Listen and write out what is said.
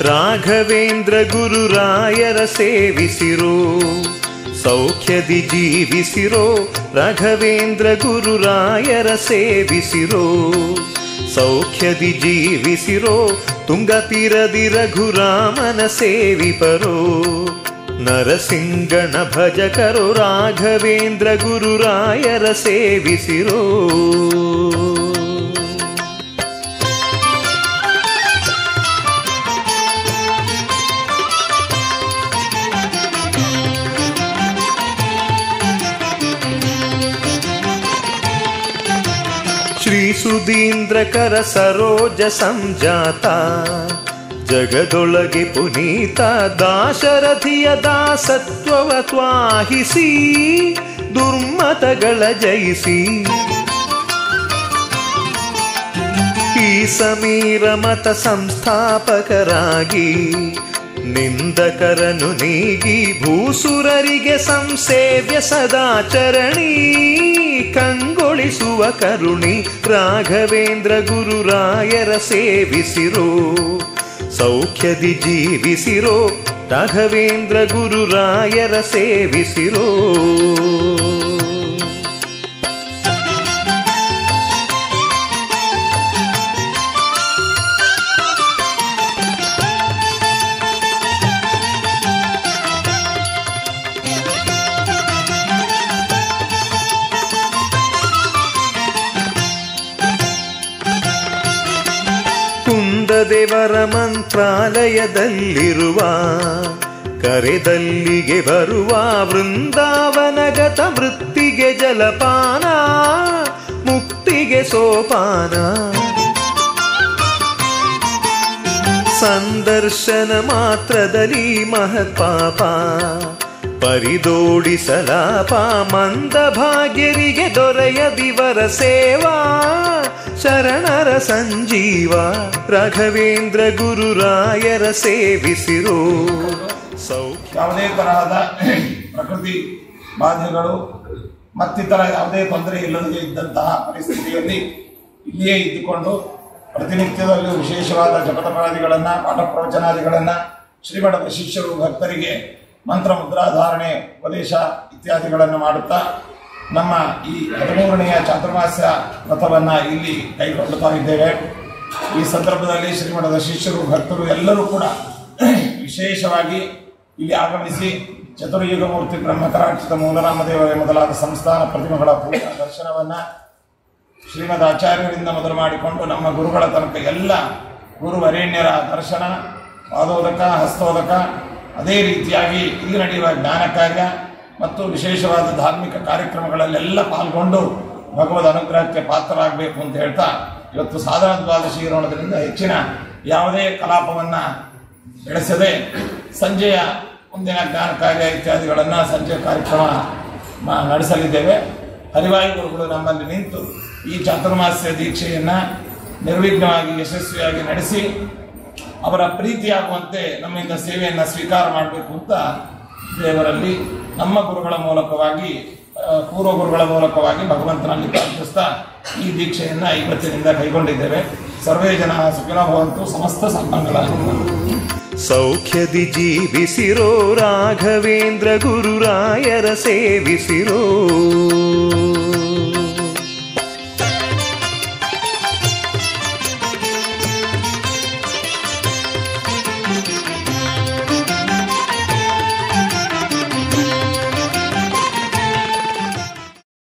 ರಾಘವೇಂದ್ರ ಗುರುರಾಯರ ಸೇವಿಸಿರೋ ಸೌಖ್ಯದಿ ಜೀವಿಸಿರೋ. ರಾಘವೇಂದ್ರ ಗುರುರಾಯರ ಸೇವಿಸಿರೋ ಸೌಖ್ಯದಿ ಜೀವಿಸಿರೋ. ತುಂಗತೀರದಿ ರಘುರಾಮನ ಸೇವಿಪರೋ. ನರಸಿಂಗನ ಭಜಕರೋ ರಾಘವೇಂದ್ರ ಗುರುರಾಯರ ಸೇವಿಸಿರೋ. ಶ್ರೀ ಸುಧೀಂದ್ರಕರ ಸರೋಜ ಸಂಜಾತ ಜಗದೊಳಗೆ ಪುನೀತ. ದಾಶರಥಿಯ ದಾಸತ್ವವ ತ್ವಾಹಿಸಿ ದುರ್ಮತಗಳ ಜಯಿಸಿ. ಈ ಸಮೀರ ಮತ ಸಂಸ್ಥಾಪಕರಾಗಿ ನಿಂದಕರನು ನೀಗಿ. ಭೂಸುರರಿಗೆ ಸಂಸೇವ್ಯ ಸದಾಚರಣಿ ಕಂಗೊಳಿಸುವ ಕರುಣಿ. ರಾಘವೇಂದ್ರ ಗುರುರಾಯರ ಸೇವಿಸಿರೋ ಸೌಖ್ಯದಿ ಜೀವಿಸಿರೋ. ರಾಘವೇಂದ್ರ ಗುರುರಾಯರ ಸೇವಿಸಿರೋ. ದೇವರ ಮಂತ್ರಾಲಯದಲ್ಲಿರುವ ಕರೆದಲ್ಲಿಗೆ ಬರುವ. ವೃಂದಾವನಗತ ವೃತ್ತಿಗೆ ಜಲಪಾನ ಮುಕ್ತಿಗೆ ಸೋಪಾನ. ಸಂದರ್ಶನ ಮಾತ್ರದಲ್ಲಿ ಮಹತ್ಪಾಪ ಪರಿದೋಡಿಸಲಾಪ. ಮಂದ ಭಾಗ್ಯರಿಗೆ ದೊರೆಯದಿವರ ಸೇವಾ ಶರಣರ ಸಂಜೀವ. ರಾಘವೇಂದ್ರ ಗುರುರಾಯರ ಸೇವಿಸಿರೋ ಸೌಖ್ಯ. ಯಾವುದೇ ತರಹದ ಪ್ರಕೃತಿ ಬಾಧೆಗಳು ಮತ್ತಿತರ ಯಾವುದೇ ತೊಂದರೆ ಇಲ್ಲದೇ ಇದ್ದಂತಹ ಪರಿಸ್ಥಿತಿಯಲ್ಲಿ ಇಲ್ಲಿಯೇ ಇದ್ದುಕೊಂಡು ಪ್ರತಿನಿತ್ಯದಲ್ಲೂ ವಿಶೇಷವಾದ ಜಪತಪಾದಿಗಳನ್ನು ಪಾಠ ಪ್ರವಚನಾದಿಗಳನ್ನು ಶ್ರೀಮಠದ ಶಿಷ್ಯರು ಭಕ್ತರಿಗೆ ಮಂತ್ರ ಮುದ್ರಾಧಾರಣೆ ಉಪದೇಶ ಇತ್ಯಾದಿಗಳನ್ನು ಮಾಡುತ್ತಾ ನಮ್ಮ ಈ 13ನೆಯ ಚಾತುರ್ಮಾಸ್ಯ ವ್ರತವನ್ನು ಇಲ್ಲಿ ಕೈಗೊಳ್ಳುತ್ತಾ ಇದ್ದೇವೆ. ಈ ಸಂದರ್ಭದಲ್ಲಿ ಶ್ರೀಮಠದ ಶಿಷ್ಯರು ಭಕ್ತರು ಎಲ್ಲರೂ ಕೂಡ ವಿಶೇಷವಾಗಿ ಇಲ್ಲಿ ಆಗಮಿಸಿ ಚತುರ್ಯುಗಮೂರ್ತಿ ಬ್ರಹ್ಮಕರಾಕ್ಷಿತ ಮೂಲರಾಮದೇವರ ಮೊದಲಾದ ಸಂಸ್ಥಾನ ಪ್ರತಿಮೆಗಳ ಪೂಜಾ ದರ್ಶನವನ್ನು ಶ್ರೀಮದ್ ಆಚಾರ್ಯರಿಂದ ಮೊದಲು ಮಾಡಿಕೊಂಡು ನಮ್ಮ ಗುರುಗಳ ತನಕ ಎಲ್ಲ ಗುರುವರೇಣ್ಯರ ದರ್ಶನ, ಪಾದೋದಕ, ಹಸ್ತೋದಕ, ಅದೇ ರೀತಿಯಾಗಿ ಇಲ್ಲಿ ನಡೆಯುವ ಜ್ಞಾನ ಕಾರ್ಯ ಮತ್ತು ವಿಶೇಷವಾದ ಧಾರ್ಮಿಕ ಕಾರ್ಯಕ್ರಮಗಳಲ್ಲೆಲ್ಲ ಪಾಲ್ಗೊಂಡು ಭಗವದ್ ಅನುಗ್ರಹಕ್ಕೆ ಪಾತ್ರರಾಗಬೇಕು ಅಂತ ಹೇಳ್ತಾ ಇವತ್ತು ಸಾಧನ ದ್ವಾದಶಿ ಇರೋದ್ರಿಂದ ಹೆಚ್ಚಿನ ಯಾವುದೇ ಕಲಾಪವನ್ನು ಬೆಳೆಸದೆ ಸಂಜೆಯ ಮುಂದಿನ ಜ್ಞಾನ ಕಾರ್ಯ ಇತ್ಯಾದಿಗಳನ್ನು ಸಂಜೆ ಕಾರ್ಯಕ್ರಮ ನಡೆಸಲಿದ್ದೇವೆ. ಹರಿವಾಯು ಗುರುಗಳು ನಮ್ಮಲ್ಲಿ ನಿಂತು ಈ ಚಾತುರ್ಮಾಸ್ಯ ದೀಕ್ಷೆಯನ್ನು ನಿರ್ವಿಘ್ನವಾಗಿ ಯಶಸ್ವಿಯಾಗಿ ನಡೆಸಿ ಅವರ ಪ್ರೀತಿಯಾಗುವಂತೆ ನಮ್ಮಿಂದ ಸೇವೆಯನ್ನು ಸ್ವೀಕಾರ ಮಾಡಬೇಕು ಅಂತ ದೇವರಲ್ಲಿ ನಮ್ಮ ಗುರುಗಳ ಮೂಲಕವಾಗಿ ಪೂರ್ವ ಗುರುಗಳ ಮೂಲಕವಾಗಿ ಭಗವಂತನಲ್ಲಿ ಪ್ರಾರ್ಥಿಸ್ತಾ ಈ ದೀಕ್ಷೆಯನ್ನು ಇವತ್ತಿನಿಂದ ಕೈಗೊಂಡಿದ್ದೇವೆ. ಸರ್ವೇ ಜನ ಸುಖಿನೋ ಭವಂತು. ಸಮಸ್ತ ಸನ್ಮಂಗಳಾಗಲಿ. ಸೌಖ್ಯದಿ ಜೀವಿಸಿರೋ ರಾಘವೇಂದ್ರ ಗುರುರಾಯರ ಸೇವಿಸಿರೋ.